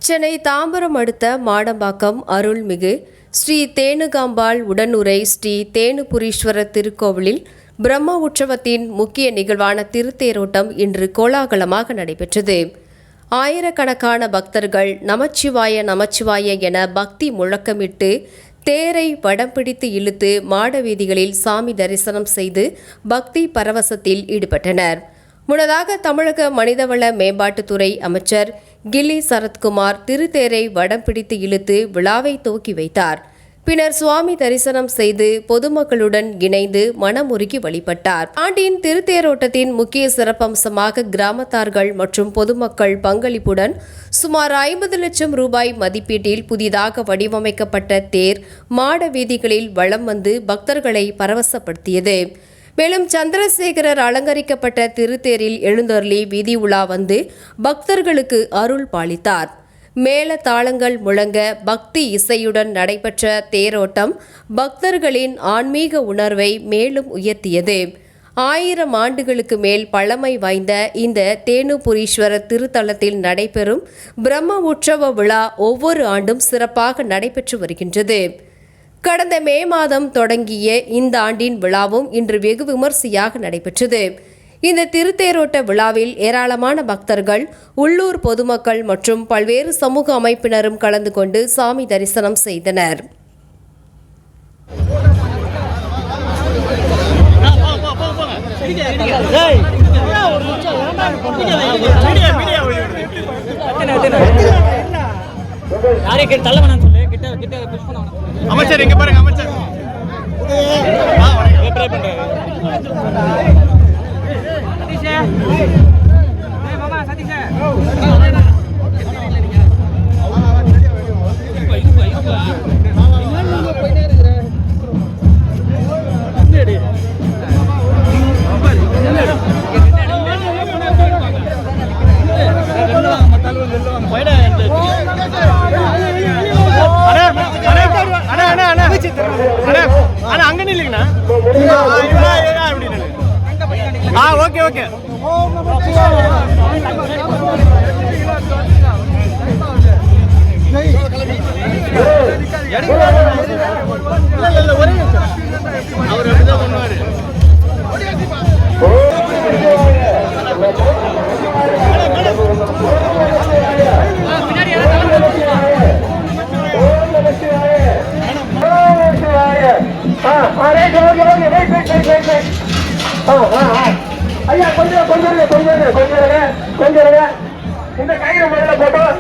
சென்னை தாம்பரம் அடுத்த மாடம்பாக்கம் அருள்மிகு ஸ்ரீ தேனுகாம்பாள் உடனுறை ஸ்ரீ தேனுபுரீஸ்வரர் திருக்கோவிலில் பிரம்ம உற்சவத்தின் முக்கிய நிகழ்வான திருத்தேரோட்டம் இன்று கோலாகலமாக நடைபெற்றது. ஆயிரக்கணக்கான பக்தர்கள் நமச்சிவாய நமச்சிவாய என பக்தி முழக்கமிட்டு தேரை வடம் பிடித்து இழுத்து மாட வீதிகளில் சாமி தரிசனம் செய்து பக்தி பரவசத்தில் ஈடுபட்டனர். முன்னதாக தமிழக மனிதவள மேம்பாட்டுத்துறை அமைச்சர் கில்லி சரத்குமார் திருத்தேரை வடம் பிடித்து இழுத்து விழாவை துவக்கி வைத்தார். பின்னர் சுவாமி தரிசனம் செய்து பொதுமக்களுடன் இணைந்து மனமுருகி வழிபட்டார். ஆண்டின் திருத்தேரோட்டத்தின் முக்கிய சிறப்பம்சமாக கிராமத்தார்கள் மற்றும் பொதுமக்கள் பங்களிப்புடன் சுமார் 50 லட்சம் ரூபாய் மதிப்பீட்டில் புதிதாக வடிவமைக்கப்பட்ட தேர் மாட வீதிகளில் வலம் வந்து பக்தர்களை பரவசப்படுத்தியது. மேலும் சந்திரசேகரர் அலங்கரிக்கப்பட்ட திருத்தேரில் எழுந்தருளி வீதி உலா வந்து பக்தர்களுக்கு அருள் பாலித்தார். மேல தாளங்கள் முழங்க பக்தி இசையுடன் நடைபெற்ற தேரோட்டம் பக்தர்களின் ஆன்மீக உணர்வை மேலும் உயர்த்தியது. 1000 ஆண்டுகளுக்கு மேல் பழமை வாய்ந்த இந்த தேனுபுரீஸ்வரர் திருத்தலத்தில் நடைபெறும் பிரம்ம உற்சவ விழா ஒவ்வொரு ஆண்டும் சிறப்பாக நடைபெற்று வருகின்றது. கடந்த மே மாதம் தொடங்கிய இந்த ஆண்டின் விழாவும் இன்று வெகு விமர்சையாக நடைபெற்றது. இந்த திருத்தேரோட்ட விழாவில் ஏராளமான பக்தர்கள், உள்ளூர் பொதுமக்கள் மற்றும் பல்வேறு சமூக அமைப்பினரும் கலந்து கொண்டு சாமி தரிசனம் செய்தனர். அமைச்சர் எங்க பாருங்க, அமைச்சர் அங்க நில்லுங்கண்ணா. ஓகே ஓகே அவர் அப்படிதான் பண்ணுவாரு. ஐயா கொஞ்சம் இந்த கயிறு முதல்ல போட்டோம்.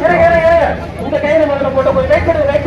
இந்த கயிறு முதல்ல போட்டோம். வெயிட் பண்ணுங்க.